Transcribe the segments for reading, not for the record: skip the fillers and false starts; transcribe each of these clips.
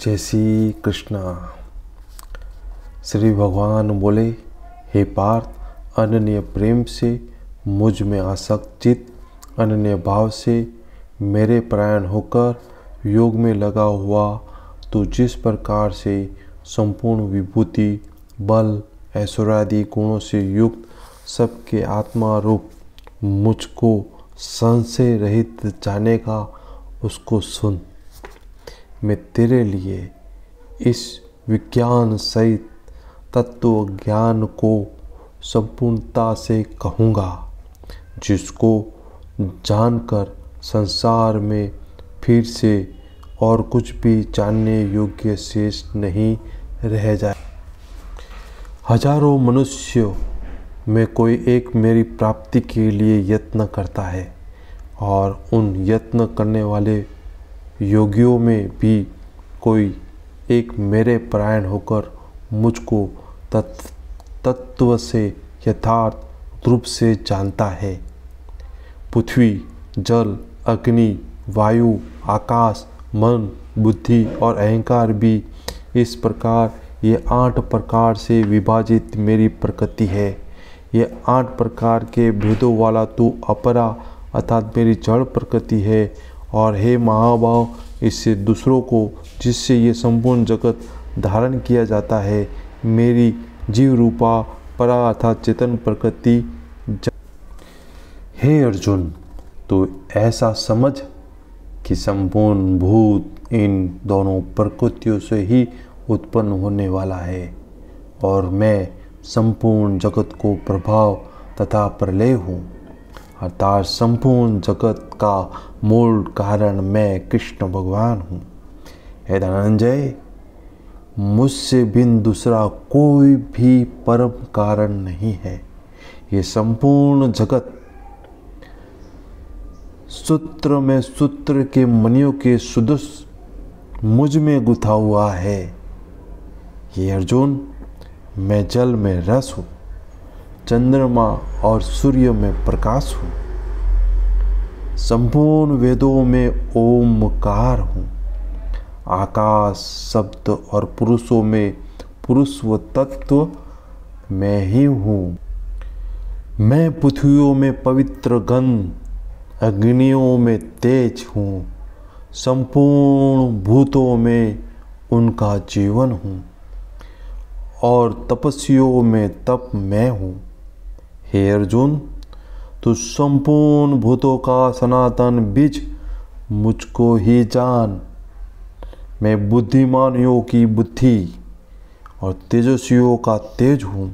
जय श्री कृष्णा। श्री भगवान बोले, हे पार्थ, अनन्य प्रेम से मुझ में आसक्त चित अनन्य भाव से मेरे परायण होकर योग में लगा हुआ तू जिस प्रकार से संपूर्ण विभूति बल ऐश्वर्यादि गुणों से युक्त सबके आत्मा रूप मुझको संशय रहित जानेगा, उसको सुन। मैं तेरे लिए इस विज्ञान सहित तत्व ज्ञान को संपूर्णता से कहूँगा, जिसको जानकर संसार में फिर से और कुछ भी जानने योग्य शेष नहीं रह जाए। हजारों मनुष्यों में कोई एक मेरी प्राप्ति के लिए यत्न करता है और उन यत्न करने वाले योगियों में भी कोई एक मेरे परायण होकर मुझको तत्व से यथार्थ रूप से जानता है। पृथ्वी, जल, अग्नि, वायु, आकाश, मन, बुद्धि और अहंकार भी इस प्रकार ये 8 प्रकार से विभाजित मेरी प्रकृति है। ये 8 प्रकार के भेदों वाला तू अपरा अर्थात मेरी जड़ प्रकृति है। और हे महाभाव, इससे दूसरों को जिससे ये संपूर्ण जगत धारण किया जाता है, मेरी जीव रूपा परा अर्थात चेतन प्रकृति। हे अर्जुन, तो ऐसा समझ कि संपूर्ण भूत इन दोनों प्रकृतियों से ही उत्पन्न होने वाला है और मैं संपूर्ण जगत को प्रभाव तथा प्रलय हूँ, अर्थात संपूर्ण जगत का मूल कारण मैं कृष्ण भगवान हूँ। हे धनंजय, मुझसे भिन्न दूसरा कोई भी परम कारण नहीं है। ये संपूर्ण जगत सूत्र में सूत्र के मणियों के सदृश मुझ में गुथा हुआ है। ये अर्जुन, मैं जल में रस हूँ, चंद्रमा और सूर्य में प्रकाश हूँ, संपूर्ण वेदों में ओमकार हूँ, आकाश शब्द और पुरुषों में पुरुष व तत्व मैं ही हूँ। मैं पृथ्वियों में पवित्र गंध, अग्नियों में तेज हूँ, संपूर्ण भूतों में उनका जीवन हूँ और तपस्वियों में तप मैं हूँ। हे अर्जुन, तू संपूर्ण भूतों का सनातन बीज मुझको ही जान। मैं बुद्धिमानियों की बुद्धि और तेजस्वियों का तेज हूँ।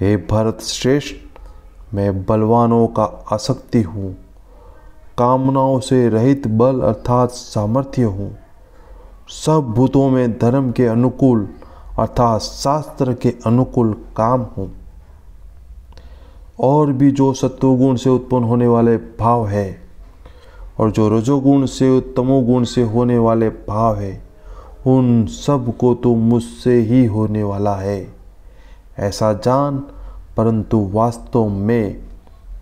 हे भरत श्रेष्ठ, मैं बलवानों का आसक्ति हूँ, कामनाओं से रहित बल अर्थात सामर्थ्य हूँ, सब भूतों में धर्म के अनुकूल अर्थात शास्त्र के अनुकूल काम हूँ। और भी जो सत्वगुण से उत्पन्न होने वाले भाव है और जो रजोगुण से तमोगुण से होने वाले भाव है, उन सब को तो मुझसे ही होने वाला है, ऐसा जान। परंतु वास्तव में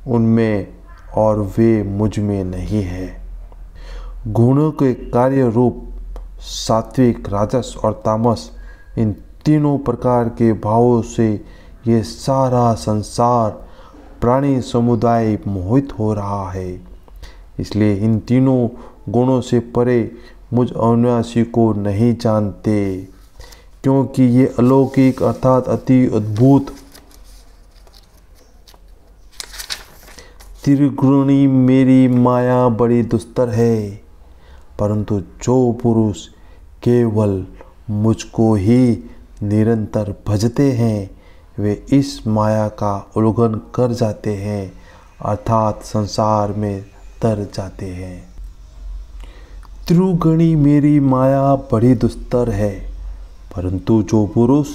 उनमें और वे मुझ में नहीं है। गुणों के कार्य रूप सात्विक, राजस और तामस, इन तीनों प्रकार के भावों से ये सारा संसार प्राणी समुदाय मोहित हो रहा है। इसलिए इन तीनों गुणों से परे मुझ अविनाशी को नहीं जानते, क्योंकि ये अलौकिक अर्थात अति अद्भुत त्रिगुणी मेरी माया बड़ी दुस्तर है। परंतु जो पुरुष केवल मुझको ही निरंतर भजते हैं, वे इस माया का उल्लंघन कर जाते हैं अर्थात संसार में तर जाते हैं। त्रिगुणी मेरी माया बड़ी दुस्तर है, परंतु जो पुरुष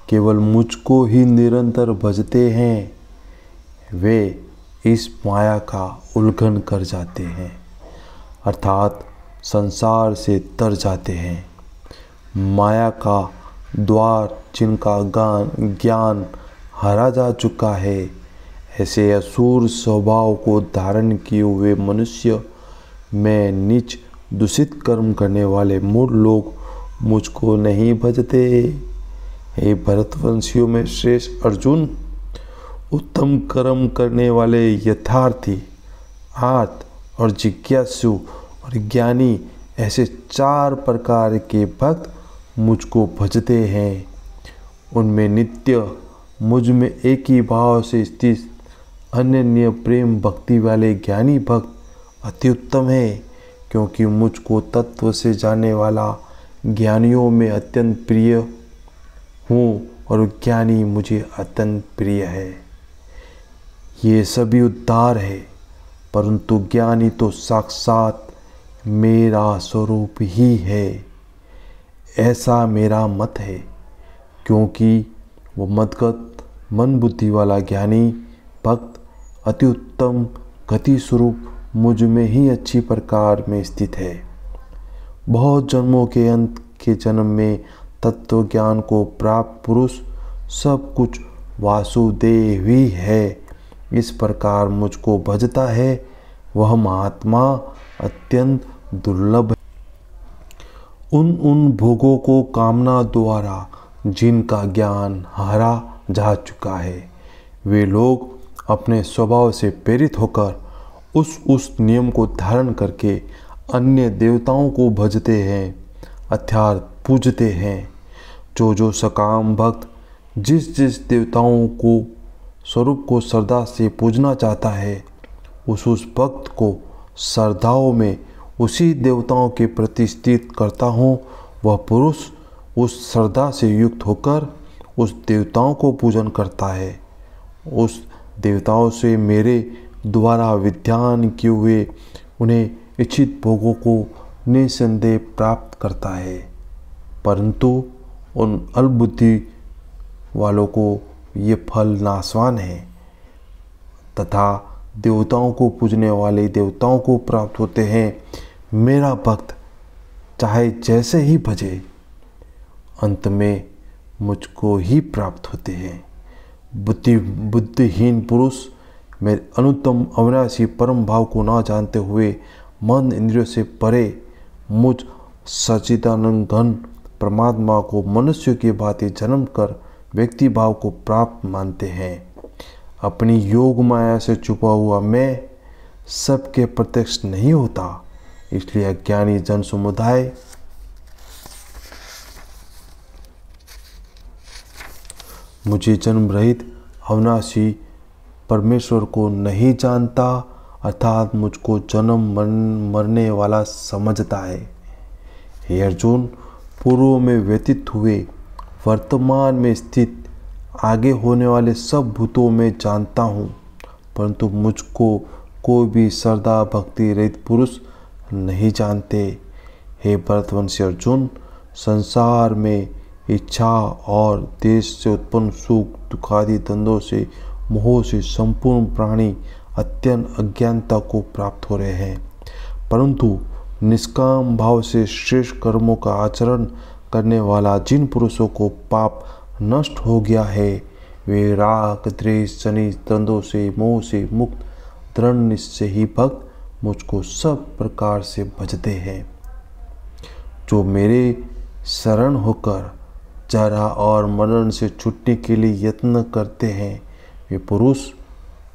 केवल मुझको ही निरंतर भजते हैं, वे इस माया का उल्लंघन कर जाते हैं अर्थात संसार से तर जाते हैं। माया का द्वार जिनका ज्ञान हरा जा चुका है, ऐसे असुर स्वभाव को धारण किए हुए मनुष्य में नीच दूषित कर्म करने वाले मूढ़ लोग मुझको नहीं भजते। हे भरतवंशियों में श्रेष्ठ अर्जुन, उत्तम कर्म करने वाले यथार्थी, आर्त और जिज्ञासु और ज्ञानी, ऐसे 4 प्रकार के भक्त मुझको भजते हैं। उनमें नित्य मुझ में एक ही भाव से स्थित अनन्य प्रेम भक्ति वाले ज्ञानी भक्त अति उत्तम है, क्योंकि मुझको तत्व से जानने वाला ज्ञानियों में अत्यंत प्रिय हूँ और ज्ञानी मुझे अत्यंत प्रिय है। ये सभी उद्धार है, परंतु ज्ञानी तो साक्षात मेरा स्वरूप ही है, ऐसा मेरा मत है। क्योंकि वो मदगत मन बुद्धि वाला ज्ञानी भक्त अति उत्तम गति स्वरूप मुझ में ही अच्छी प्रकार में स्थित है। बहुत जन्मों के अंत के जन्म में तत्व ज्ञान को प्राप्त पुरुष सब कुछ वासुदेव ही है, इस प्रकार मुझको भजता है, वह महात्मा अत्यंत दुर्लभ है। उन भोगों को कामना द्वारा जिनका ज्ञान हारा जा चुका है, वे लोग अपने स्वभाव से प्रेरित होकर उस नियम को धारण करके अन्य देवताओं को भजते हैं अर्थात पूजते हैं। जो सकाम भक्त जिस देवताओं को स्वरूप को श्रद्धा से पूजना चाहता है, उस भक्त को श्रद्धाओं में उसी देवताओं के प्रति स्थित करता हूँ। वह पुरुष उस श्रद्धा से युक्त होकर उस देवताओं को पूजन करता है, उस देवताओं से मेरे द्वारा विधान किए हुए उन्हें इच्छित भोगों को निसंदेह प्राप्त करता है। परंतु उन अल्पबुद्धि वालों को ये फल नाशवान है तथा देवताओं को पूजने वाले देवताओं को प्राप्त होते हैं। मेरा भक्त चाहे जैसे ही भजे, अंत में मुझको ही प्राप्त होते हैं। बुद्धिहीन पुरुष मेरे अनुत्तम अविनाशी परम भाव को ना जानते हुए मन इंद्रियों से परे मुझ सच्चिदानंद घन परमात्मा को मनुष्य की भांति जन्म कर व्यक्ति भाव को प्राप्त मानते हैं। अपनी योग माया से छुपा हुआ मैं सबके प्रत्यक्ष नहीं होता, इसलिए अज्ञानी जन समुदाय मुझे जन्म रहित अविनाशी परमेश्वर को नहीं जानता, अर्थात मुझको जन्म मरने वाला समझता है। हे अर्जुन, पूर्व में व्यतीत हुए वर्तमान में स्थित आगे होने वाले सब भूतों में जानता हूँ, परंतु मुझको कोई भी श्रद्धा भक्ति रहित पुरुष नहीं जानते। हे भरतवंशी अर्जुन, संसार में इच्छा और देश से उत्पन्न सुख दुखादि द्वंद्वों से मोह से संपूर्ण प्राणी अत्यंत अज्ञानता को प्राप्त हो रहे हैं, परंतु निष्काम भाव से श्रेष्ठ कर्मों का आचरण करने वाला जिन पुरुषों को पाप नष्ट हो गया है, वे राग द्वेष शनि द्वंद्वों से मोह से मुक्त दृढ़ निश्चय ही भक्त मुझको सब प्रकार से भजते हैं। जो मेरे शरण होकर जरा और मरण से छूटने के लिए यत्न करते हैं, वे पुरुष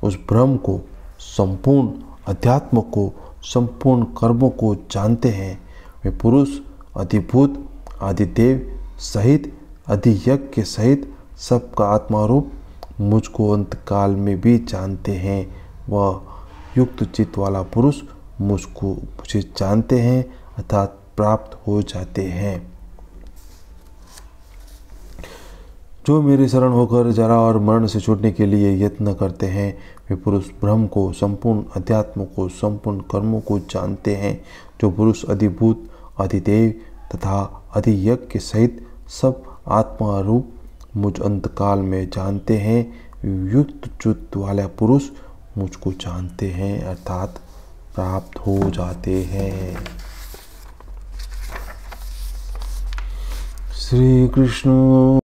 उस ब्रह्म को, संपूर्ण अध्यात्म को, संपूर्ण कर्मों को जानते हैं। वे पुरुष अधिभूत आदिदेव सहित अधियज्ञ सहित सबका आत्मा रूप मुझको अंतकाल में भी जानते हैं। वह युक्त चित्त वाला पुरुष मुझे जानते हैं अर्थात प्राप्त हो जाते हैं। जो मेरे शरण होकर जरा और मरण से छूटने के लिए यत्न करते हैं, वे पुरुष ब्रह्म को, संपूर्ण अध्यात्म को, संपूर्ण कर्मों को जानते हैं। जो पुरुष अधिभूत अधिदेव तथा अधियज्ञ सहित सब आत्मा रूप मुझ अंतकाल में जानते हैं, युक्त चित्त वाले पुरुष मुझको जानते हैं अर्थात प्राप्त हो जाते हैं। श्री कृष्ण।